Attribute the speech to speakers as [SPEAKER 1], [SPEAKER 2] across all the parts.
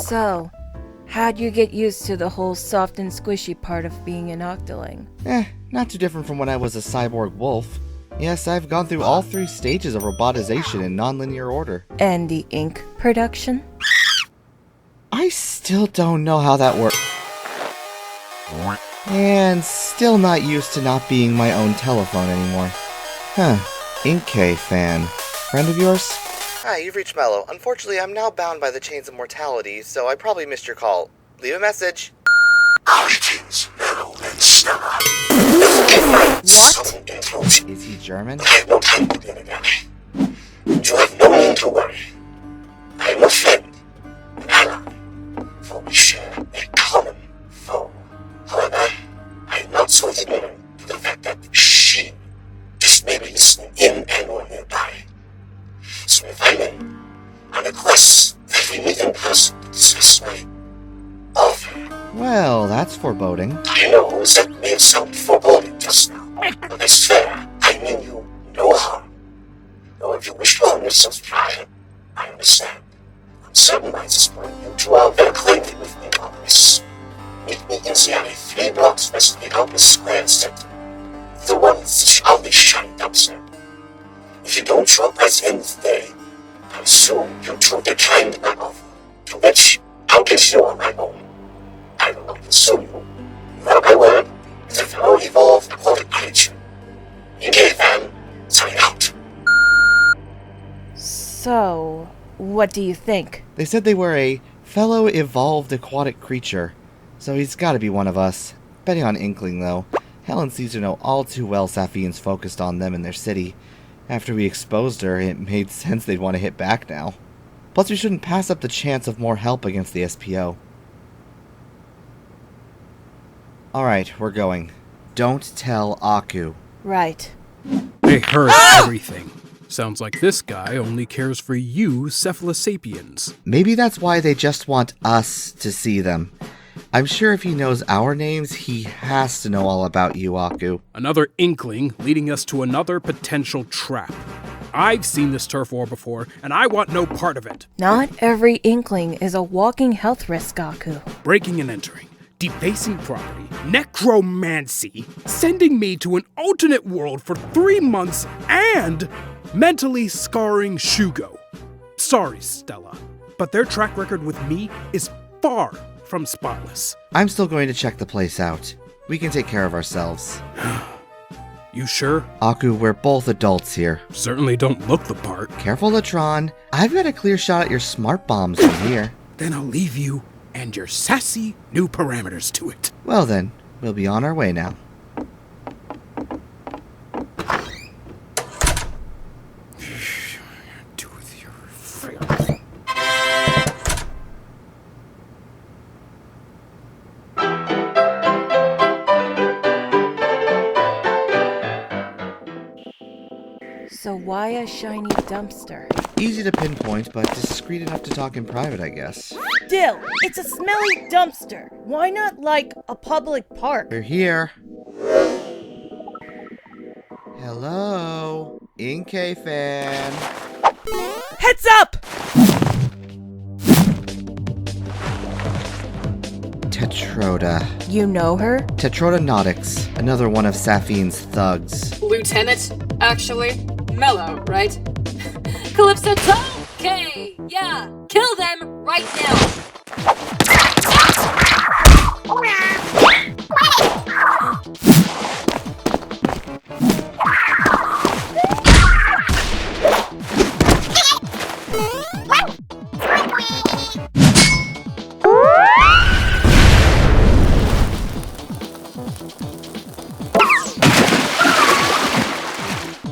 [SPEAKER 1] So, how'd you get used to the whole soft and squishy part of being an octoling?
[SPEAKER 2] Not too different from when I was a cyborg wolf. Yes, I've gone through all 3 stages of robotization in nonlinear order.
[SPEAKER 1] And the ink production?
[SPEAKER 2] I still don't know how that works. And still not used to not being my own telephone anymore. Inky fan. Friend of yours? Hi, you've reached Mello. Unfortunately, I'm now bound by the chains of mortality, so I probably missed your call. Leave a message.
[SPEAKER 3] Greetings, Mello and Stella.
[SPEAKER 1] What?
[SPEAKER 2] Is he German?
[SPEAKER 3] I have no time to be in a guy. You have no need to worry. I am a friend, an ally, for we share a common foe. However, I am not so ignorant to the fact that she just may be listening in and or nearby. So if I may, on a quest that we meet in person to discuss my offer.
[SPEAKER 2] Well, that's foreboding.
[SPEAKER 3] I know that may have sounded foreboding just now, but I swear I mean you no harm. Though if you wish to harm yourselves prior, I understand. On certain nights this morning, you two are very acquainted with me about this. Meet me in the alley 3 blocks west of the outer square center. The one with the shiny dumpster. If you don't show up by the end of the day, I assume you two declined my offer, to which I'll get you on my own. I will not pursue you. You have my word as a fellow evolved aquatic creature. Inky fan, signing out.
[SPEAKER 1] So, what do you think?
[SPEAKER 2] They said they were a fellow evolved aquatic creature, so he's gotta be one of us. Betting on Inkling, though. Hell and Caesar know all too well Saffine's focused on them in their city. After we exposed her, it made sense they'd want to hit back now. Plus, we shouldn't pass up the chance of more help against the SPO. Alright, we're going. Don't tell Aku.
[SPEAKER 1] Right.
[SPEAKER 4] They heard everything. Sounds like this guy only cares for you cephalosapiens.
[SPEAKER 2] Maybe that's why they just want us to see them. I'm sure if he knows our names, he has to know all about you, Aku.
[SPEAKER 4] Another inkling leading us to another potential trap. I've seen this turf war before, and I want no part of it.
[SPEAKER 1] Not every inkling is a walking health risk, Aku.
[SPEAKER 4] Breaking and entering, defacing property, necromancy, sending me to an alternate world for 3 months, and mentally scarring Shugo. Sorry, Stella, but their track record with me is far from spotless.
[SPEAKER 2] I'm still going to check the place out. We can take care of ourselves.
[SPEAKER 4] You sure?
[SPEAKER 2] Aku, we're both adults here.
[SPEAKER 4] Certainly don't look the part.
[SPEAKER 2] Careful, Latron. I've got a clear shot at your smart bombs from here.
[SPEAKER 4] Then I'll leave you and your sassy new parameters to it.
[SPEAKER 2] Well then, we'll be on our way now.
[SPEAKER 1] So why a shiny dumpster?
[SPEAKER 2] Easy to pinpoint, but discreet enough to talk in private, I guess.
[SPEAKER 1] Still, it's a smelly dumpster. Why not like a public park?
[SPEAKER 2] We're here. Hello? Inky fan.
[SPEAKER 1] Heads up!
[SPEAKER 2] Tetroda.
[SPEAKER 1] You know her?
[SPEAKER 2] Tetroda Nautix, another one of Saffine's thugs.
[SPEAKER 5] Lieutenant, actually. Mello, right? Calypso, okay, yeah, kill them right now.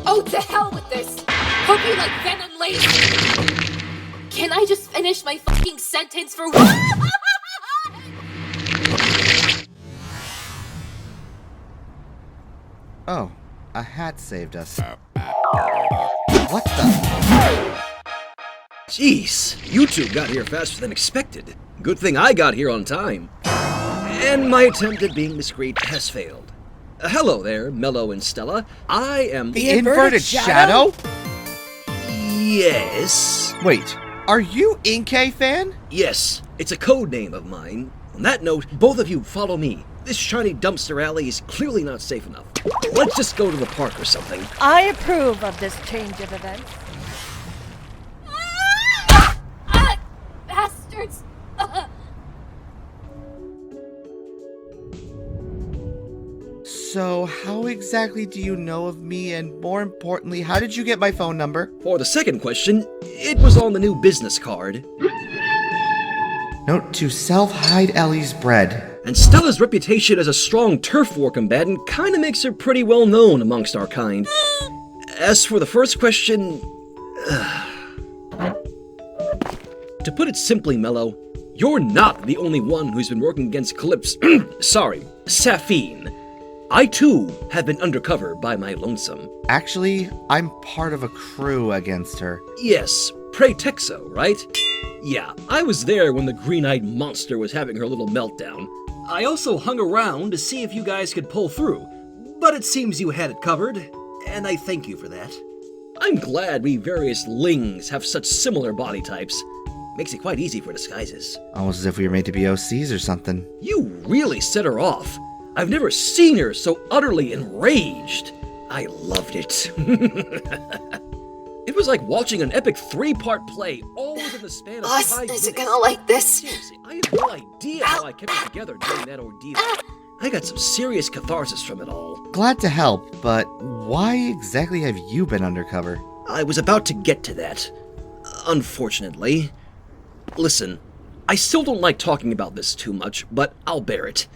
[SPEAKER 5] Oh, to hell with this! Hope you like venom later. Can I just finish my fucking sentence for once?
[SPEAKER 2] Oh, a hat saved us. What the?
[SPEAKER 6] Jeez, you two got here faster than expected. Good thing I got here on time. And my attempt at being discreet has failed. Hello there, Mello and Stella. I am...
[SPEAKER 2] The inverted shadow?
[SPEAKER 6] Yes.
[SPEAKER 2] Wait, are you Inky fan?
[SPEAKER 6] Yes, It's a code name of mine. On that note, both of you follow me. This shiny dumpster alley is clearly not safe enough. Let's just go to the park or something.
[SPEAKER 1] I approve of this change of events.
[SPEAKER 5] Bastards!
[SPEAKER 2] So, how exactly do you know of me, and more importantly, how did you get my phone number?
[SPEAKER 6] For the second question, it was on the new business card.
[SPEAKER 2] Note to self, hide Ellie's bread.
[SPEAKER 6] And Stella's reputation as a strong turf war combatant kinda makes her pretty well known amongst our kind. As for the first question... To put it simply, Mello, you're not the only one who's been working against Saffine. I too have been undercover by my lonesome.
[SPEAKER 2] Actually, I'm part of a crew against her.
[SPEAKER 6] Yes, Pretexo, right? Yeah, I was there when the green-eyed monster was having her little meltdown. I also hung around to see if you guys could pull through, but it seems you had it covered, and I thank you for that. I'm glad we various lings have such similar body types. Makes it quite easy for disguises.
[SPEAKER 2] Almost as if we were made to be OCs or something.
[SPEAKER 6] You really set her off. I've never seen her so utterly enraged. I loved it. It was like watching an epic 3-part play all within the span of 5
[SPEAKER 5] Boss
[SPEAKER 6] minutes.
[SPEAKER 5] isn't gonna like this.
[SPEAKER 6] Seriously, I have no idea how I kept it together during that ordeal. I got some serious catharsis from it all.
[SPEAKER 2] Glad to help, but why exactly have you been undercover?
[SPEAKER 6] I was about to get to that. Unfortunately. Listen, I still don't like talking about this too much, but I'll bear it.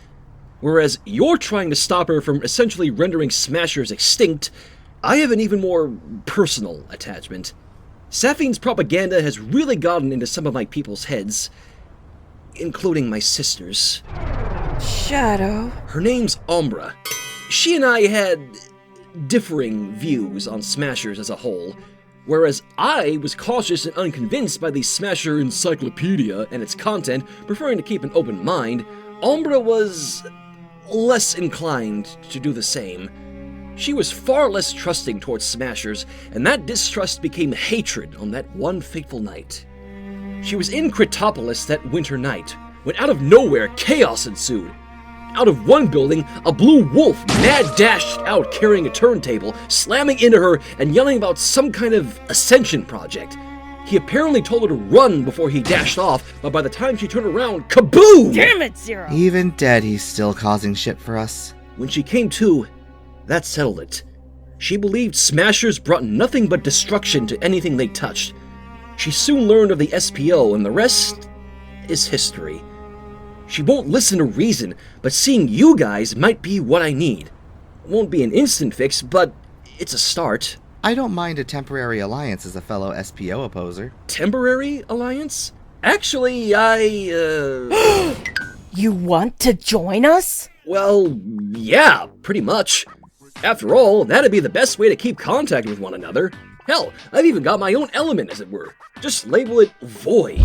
[SPEAKER 6] Whereas you're trying to stop her from essentially rendering Smashers extinct, I have an even more personal attachment. Saffine's propaganda has really gotten into some of my people's heads, including my sister's.
[SPEAKER 1] Shadow.
[SPEAKER 6] Her name's Umbra. She and I had differing views on Smashers as a whole, whereas I was cautious and unconvinced by the Smasher Encyclopedia and its content, preferring to keep an open mind. Umbra was less inclined to do the same. She was far less trusting towards Smashers, and that distrust became hatred on that one fateful night. She was in Critopolis that winter night, when out of nowhere chaos ensued. Out of one building, a blue wolf mad dashed out carrying a turntable, slamming into her and yelling about some kind of ascension project. He apparently told her to run before he dashed off, but by the time she turned around, kaboom!
[SPEAKER 1] Damn it, Zero!
[SPEAKER 2] Even dead, he's still causing shit for us.
[SPEAKER 6] When she came to, that settled it. She believed Smashers brought nothing but destruction to anything they touched. She soon learned of the SPO, and the rest is history. She won't listen to reason, but seeing you guys might be what I need. Won't be an instant fix, but it's a start.
[SPEAKER 2] I don't mind a temporary alliance as a fellow SPO opposer.
[SPEAKER 6] Temporary alliance? Actually,
[SPEAKER 1] You want to join us?
[SPEAKER 6] Well, yeah, pretty much. After all, that'd be the best way to keep contact with one another. Hell, I've even got my own element, as it were. Just label it Void.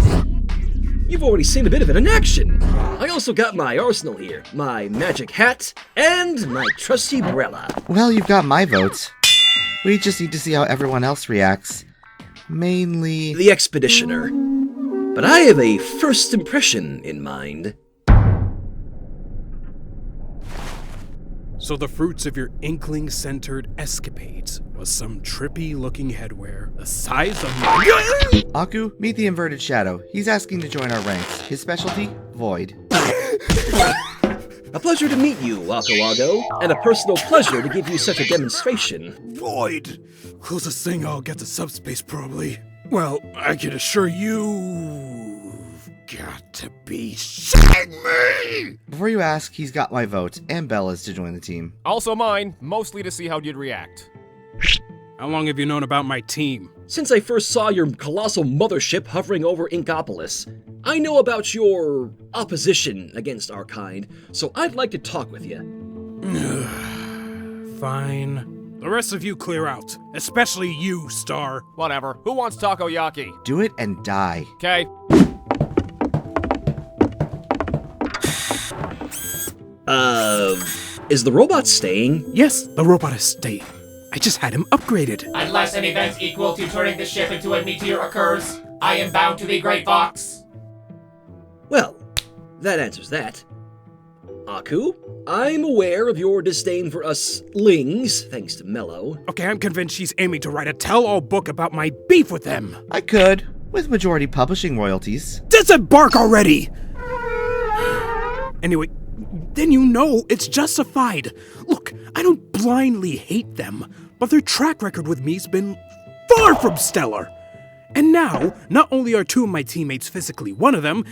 [SPEAKER 6] You've already seen a bit of it in action. I also got my arsenal here, my magic hat, and my trusty umbrella.
[SPEAKER 2] Well, you've got my vote. We just need to see how everyone else reacts. Mainly...
[SPEAKER 6] The Expeditioner. But I have a first impression in mind.
[SPEAKER 4] So the fruits of your Inkling-centered escapades was some trippy-looking headwear the size of my...
[SPEAKER 2] Aku, meet the Inverted Shadow. He's asking to join our ranks. His specialty? Void.
[SPEAKER 6] A pleasure to meet you, Wako, and a personal pleasure to give you such a demonstration.
[SPEAKER 4] Void! Closest thing I'll get to subspace, probably. Well, I can assure you've got to be shitting me!
[SPEAKER 2] Before you ask, he's got my vote, and Bella's to join the team.
[SPEAKER 7] Also mine, mostly to see how you'd react.
[SPEAKER 4] How long have you known about my team?
[SPEAKER 6] Since I first saw your colossal mothership hovering over Inkopolis, I know about your opposition against our kind, so I'd like to talk with you.
[SPEAKER 4] Fine. The rest of you clear out, especially you, Star.
[SPEAKER 7] Whatever. Who wants takoyaki?
[SPEAKER 2] Do it and die.
[SPEAKER 7] Okay.
[SPEAKER 6] Is the robot staying?
[SPEAKER 4] Yes, the robot is staying. I just had him upgraded.
[SPEAKER 8] Unless an event equal to turning the ship into a meteor occurs, I am bound to the Great Fox.
[SPEAKER 6] that answers that. Aku, I'm aware of your disdain for us lings, thanks to Mello.
[SPEAKER 4] Okay, I'm convinced she's aiming to write a tell-all book about my beef with them.
[SPEAKER 2] I could, with majority publishing royalties.
[SPEAKER 4] Disembark already! Anyway, then you know it's justified. Look, I don't blindly hate them, but their track record with me's been far from stellar. And now, not only are two of my teammates physically one of them,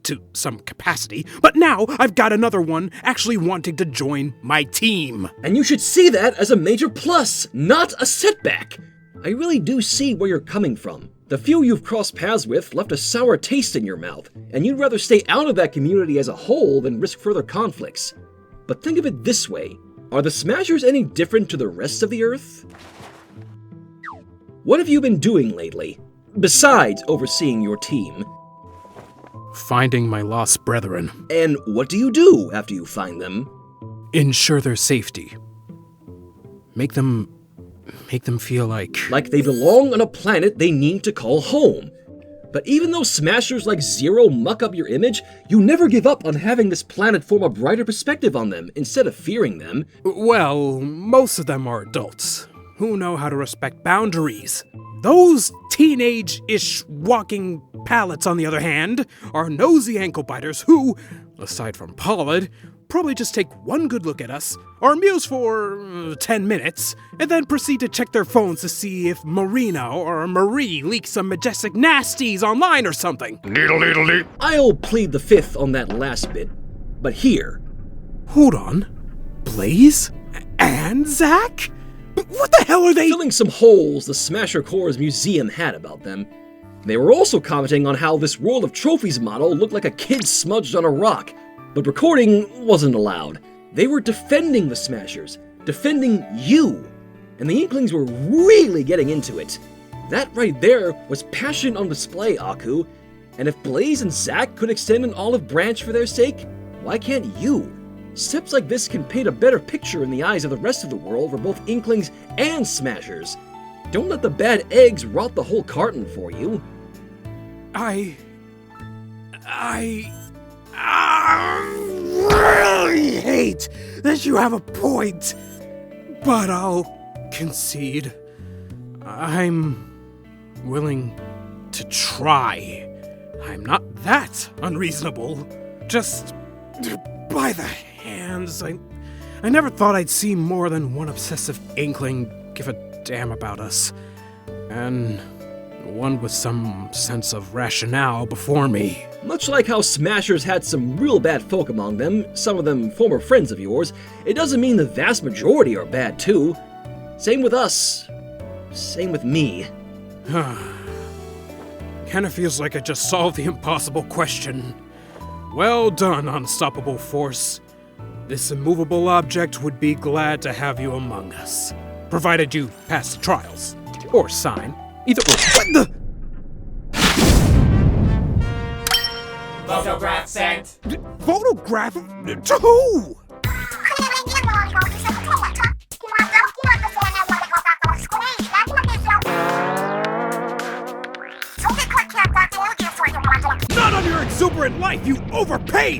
[SPEAKER 4] to some capacity, but now I've got another one actually wanting to join my team.
[SPEAKER 6] And you should see that as a major plus, not a setback. I really do see where you're coming from. The few you've crossed paths with left a sour taste in your mouth, and you'd rather stay out of that community as a whole than risk further conflicts. But think of it this way. Are the Smashers any different to the rest of the Earth? What have you been doing lately, besides overseeing your team?
[SPEAKER 4] Finding my lost brethren.
[SPEAKER 6] And what do you do after you find them?
[SPEAKER 4] Ensure their safety. Make them feel like
[SPEAKER 6] they belong on a planet they need to call home. But even though Smashers like Zero muck up your image, you never give up on having this planet form a brighter perspective on them instead of fearing them.
[SPEAKER 4] Well, most of them are adults who know how to respect boundaries. Those teenage-ish walking pallets, on the other hand, are nosy ankle-biters who, aside from Pollard, probably just take one good look at us, are amused for 10 minutes, and then proceed to check their phones to see if Marina or Marie leak some majestic nasties online or something.
[SPEAKER 6] I'll plead the fifth on that last bit, but here.
[SPEAKER 4] Hold on. Blaze? And Zach? What the hell are they—
[SPEAKER 6] Filling some holes the Smasher Corps' museum had about them. They were also commenting on how this World of Trophies model looked like a kid smudged on a rock, but recording wasn't allowed. They were defending the Smashers, defending you, and the Inklings were really getting into it. That right there was passion on display, Aku, and if Blaze and Zack could extend an olive branch for their sake, why can't you? Steps like this can paint a better picture in the eyes of the rest of the world for both Inklings and Smashers. Don't let the bad eggs rot the whole carton for you.
[SPEAKER 4] I really hate that you have a point, but I'll concede. I'm willing to try. I'm not that unreasonable. Just by the hands, I never thought I'd see more than one obsessive Inkling give a damn about us. And one with some sense of rationale before me.
[SPEAKER 6] Much like how Smashers had some real bad folk among them, some of them former friends of yours, it doesn't mean the vast majority are bad too. Same with us. Same with me.
[SPEAKER 4] Kinda feels like I just solved the impossible question. Well done, unstoppable force. This immovable object would be glad to have you among us, provided you pass the trials. Or sign. Either way. What the?
[SPEAKER 7] Photograph sent.
[SPEAKER 4] Photograph? To who? Not on your exuberant life, you overpaid!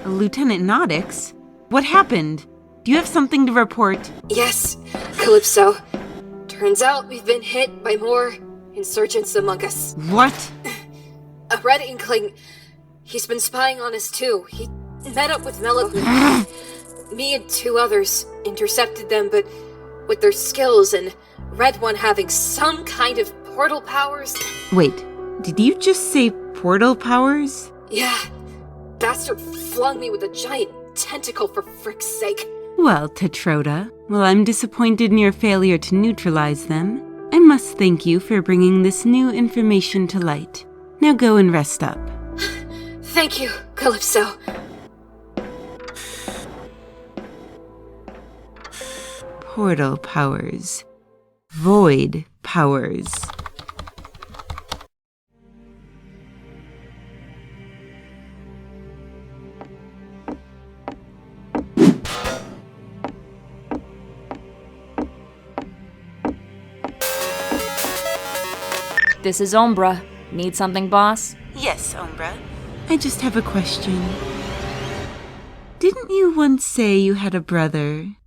[SPEAKER 8] Lieutenant Nodix? What happened? Do you have something to report?
[SPEAKER 5] Yes, Calypso. Turns out we've been hit by more insurgents among us.
[SPEAKER 8] What?
[SPEAKER 5] A red Inkling He's been spying on us too. He met up with Mello. Me and 2 others intercepted them, but with their skills and Red One having some kind of portal powers.
[SPEAKER 8] Wait, did you just say portal powers?
[SPEAKER 5] Yeah, bastard flung me with a giant tentacle for frick's sake.
[SPEAKER 8] Well, Tetroda, while I'm disappointed in your failure to neutralize them, I must thank you for bringing this new information to light. Now go and rest up.
[SPEAKER 5] Thank you, Calypso.
[SPEAKER 8] Portal powers. Void powers.
[SPEAKER 9] This is Umbra. Need something, boss?
[SPEAKER 8] Yes, Umbra. I just have a question. Didn't you once say you had a brother